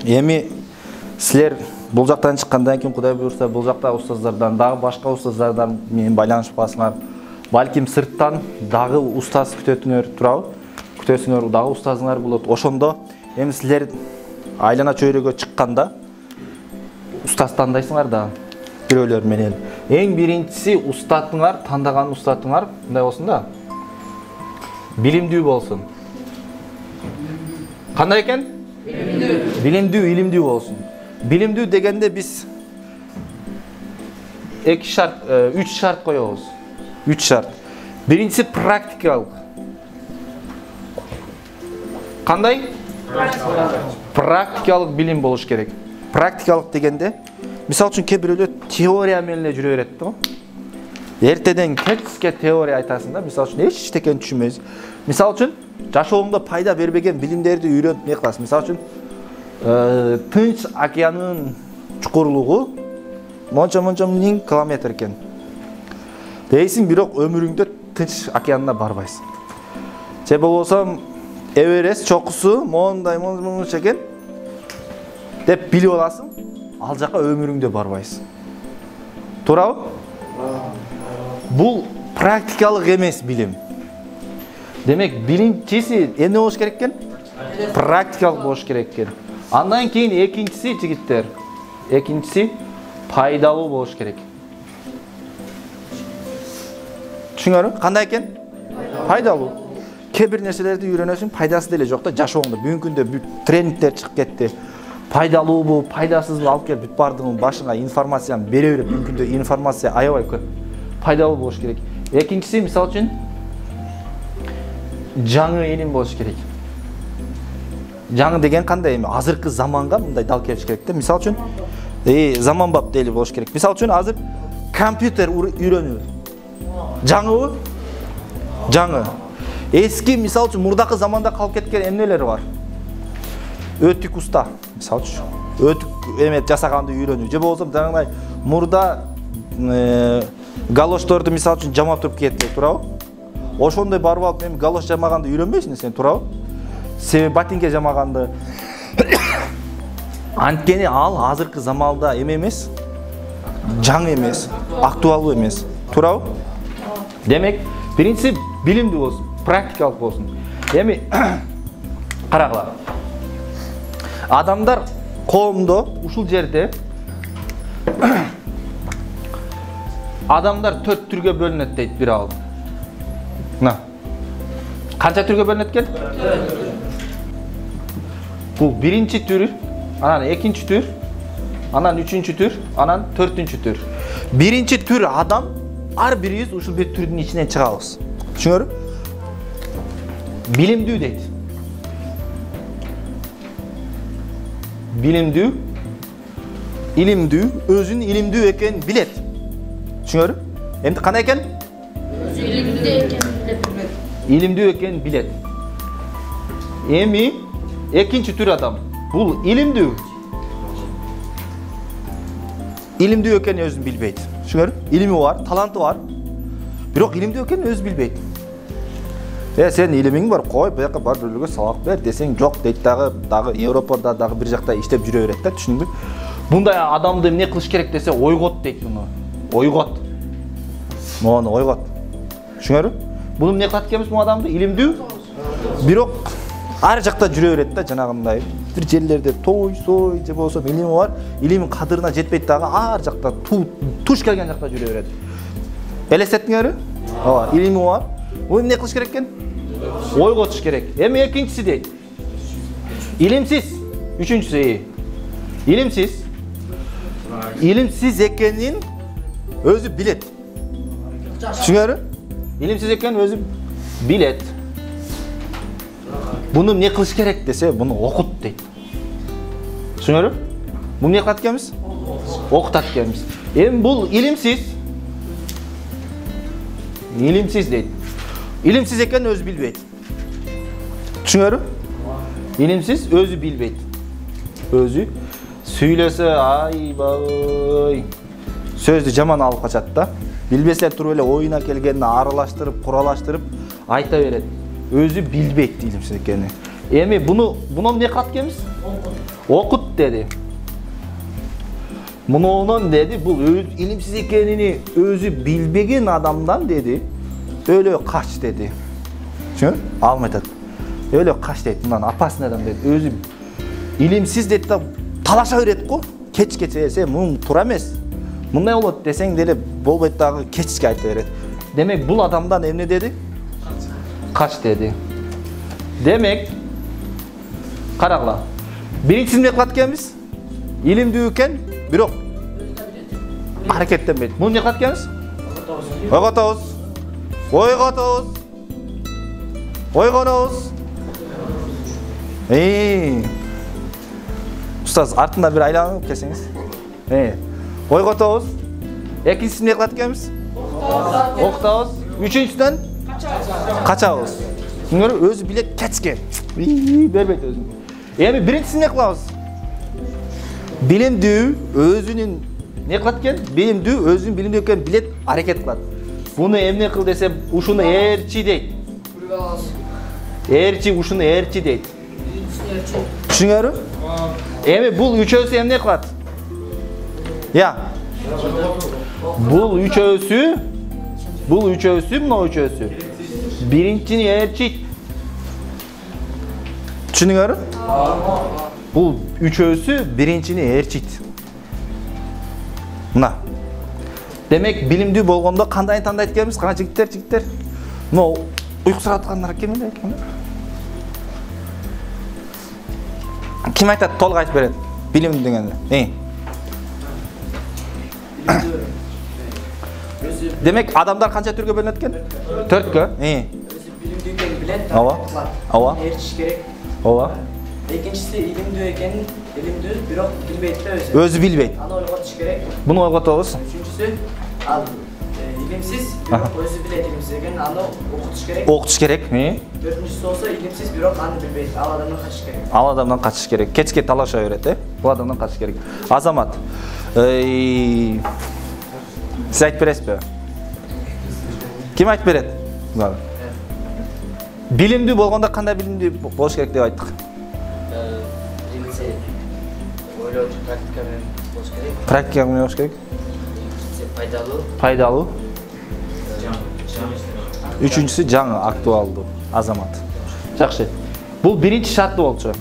Эми силер бул жактан чыккандан кийин Кудай буйрса бул жакта устаздардан дагы башка устаздардан менен байланышып каласыңар. Балким сырттан дагы устаз күтөтүңөр турабы? Күтөсүңөр дагы устазыңар болот. Ошондо эми силер айлана чөйрөгө чыкканда устаз тандайсыңар да бирөөлөр менен. Эң биринчиси устатыңар, тандаган устатыңар мындай болсун да. Билимдүү болсун. Кандай экен? Билимдүү, илимдүү болсун. Билимдүү дегенде биз 3 шарт коебуз. 3 шарт. Биринчиси практикалык. Кандай? Практикалык билим болуш керек. Практикалык дегенде, мисалы үчүн кээ бирөөлөр теория менен эле жүрө берет да. Эртеден кечке теория айтасың да, мисалы үчүн эч эчтекени түшүнбөйсүң. Мисалы үчүн жашооңдо пайда бербеген билимдерди үйрөнүп не кыласың. Мисалы үчүн Тынч океанын чукурлугу монча миң километр экен. Дейсиң, бирок өмүрүңдө Тынч океанына барбайсың. Же болбосо Эверест чокусу мондай экен деп билип аласың, ал жака өмүрүңдө барбайсың. Туурабы? Бул практикалык эмес билим. Демек, билимчиси эмне болуш керек экен? Практикалык болуш керек экен. Андан кийин экинчиси, жигиттер, экинчиси пайдалуу болуш керек. Түшүнүңөрбү? Кандай экен? Пайдалуу. Кээ бир нерселерди үйрөнөсүң, пайдасы деле жок да жашооңдо. Бүгүнкү күндө тренингдер чыгып кетти. Пайдалуубу, пайдасызбы алып келип бүт бардыгын башыңа информацияны бере берип, бүгүнкү күндө информация аябай көп. Пайдалуу болуш керек. Экинчиси, мисалы үчүн, жаңы илим болуш керек. Жаңы деген кандай эми? Азыркы заманга мындай дал келиш керек да. Мисалы үчүн, заманбап дели болуш керек. Мисалы үчүн, азыр компьютер үйрөнүү. Жаңыбы? Жаңы. Эски, мисалы үчүн, мурдакы заманда калып кеткен эмнелер бар? Өтүк уста, мисалы үчүн. Өтүк эме жасаганды үйрөнүү. Же болбосо жанагындай мурда галошторду мисалы үчүн жамап туруп кетти, туурабы? Ошондой барып алып, эми галош жамаганды үйрөнбөйсүң сен, туурабы? Себеби ботинке жамаганды. Анткени ал азыркы замалда эме эмес, жаңы эмес, актуалдуу эмес, туурабы? Демек, биринчиси билимдүү болсун, практикалык болсун. Эми карагыла. Адамдар коомдо ушул жерде адамдар 4 түргө бөлүнөт дейт бир алып. Мына. Канча түргө бөлүнөт экен? Бул биринчи түр, анан экинчи түр, анан үчүнчү түр, анан төртүнчү түр. Биринчи түр адам, ар бирибиз ушул бир түрдүн ичинен чыгабыз. Түшүнөрбү? Билимдүү дейт. Билимдүү, илимдүү, өзүн илимдүү экенин билет. Түшүнөрбү? Эмне кандай экен? Өзү илимдүү экенин билет. Илимдүү экенин билет. Эми экинчи түр адам. Бул илимдүү. Илимдүү экенин өзүн билбейт. Түшүнөрбү? Илими бар, таланты бар. Бирок илимдүү экенин өзү билбейт. Сен илимиң бар, кой, буяка бар бөлүгө сабак бер десең жок дейт дагы Европада дагы бир жакта иштеп жүрө берет да, түшүндүңбү? Мындай адамды эмне кылыш керек десе, ойгот дейт муну. Ойгот. Мону ойгот. Түшүнөрбү? Буну эмне кылат экенбиз бул адамды? Илимдүү. Бирок ар жакта жүрө берет да, жанагындай. Бир жерлерде той, же болсо илими бар, илимин кадырына жетпейт дагы ар жакта туш келген жакта жүрө берет. Элестеттиңерби? Ооба, илими бар. Бул эмне кылыш керек экен? Ойготуш керек. Эми экинчиси дейт. Илимсиз. Үчүнчүсү. Илимсиз. Илимсиз экенин өзү билет. Түшүнөрбү? Илимсиз экенин өзү билет. Буну эмне кылыш керек десе, буну окут дейт. Түшүнөрбү? Буну эмне кылат экенбиз? Окутат экенбиз. Эми бул илимсиз. Илимсиз дейт. Илимсиз экенин өзү билбейт. Түшүнөрбү? Илимсиз өзү билбейт. Өзү сүйлөсө айбай сөздү жаман алып качат да. Билбесе туруп эле оюна келгенин аралаштырып, куралаштырып айта берет. Өзү билбейт илимсиз экенин. Эми буну эмне кылат экенбиз? Окут dedi. Mununun dedi, bu ilimsiz ekenini özü bilbegen adamdan dedi. Öyle kaç dedi. Şu Ahmet at. Öyle kaç dedi. Bundan apasın adam dedi. Özü ilimsiz dedi de talaşa öğret ko. Keç sen bunun tura emes. Bunday olur desen dedi bolbayt dağı keçke aytı öğret. Demek bu adamdan ne dedi? Kaç dedi. Demek qaragıla. Birincisini ne qatganmiz? İlimli eken birok hareketlenmeydi. Bunu ne qatganmiz? Oygatabız. Oygatabız. Oyganabız. Ustaz артында bir aylanıp kelsеңiz. Oygatabız. Ekинчисini ne qatganmiz? Oktabız. Üçüncüsünden kaçabız. Bunları özü bile keçken. Berbet özü. Eğer birincisini ne qilamiz? Bilimdүү özünün ne qiladi? Bilimdүү özünün bilimdүү ekenen bilet, hareket qiladi. Bunu emne qil desem, ушуну эрчи дейт. Эрчи, ушуну эрчи дейт. Түшүнүңөрбү? Эми бул үчөөсү эмне кылат? Я. Бул үчөөсү, мына үчөөсү. Биринчини эрчит. Түшүнүңөрбү? Бул үчөөсү биринчини эрчит. Мына. Демек билимдүү болгондо кандайын тандайт экенбиз? Кана жигиттер. Мына уйкусураткандар ким эле? Ким айтат? Толук айтып берет. Билим дегенде. Демек адамдар канча түргө бөлүнөт экен? 4кө. Bilimdүү экенин билет. Ооба. Эрчиш керек. Ооба. Экинчиси илимдүү экенин билимдүү, бирок билбейт да өзү. Өзү билбейт. Аны ойготуш керек. Буну ойготобуз. Үчүнчүсү ал илимсиз, бирок өзү билет илимсиз экенин аны окутуш керек. Окутуш керек. Төртүнчүсү болсо илимсиз, бирок аны билбейт. Ал адамдан качыш керек. Ал адамдан качыш керек. Кечке талаша берет, Бул адамдан качыш керек. Азамат. Сиз айтып бересизби? Ким айтып берет? Билимдүү болгондо кандай билимдүү болуш керек деп айттык? Биринчиси ойлоо практика менен болуш керек. Практика менен болуш керек. Экинчиси Пайдалуу. Үчүнчүсү жаңы, актуалдуу. Азамат. Жакшы. Бул биринчи шарты болчу.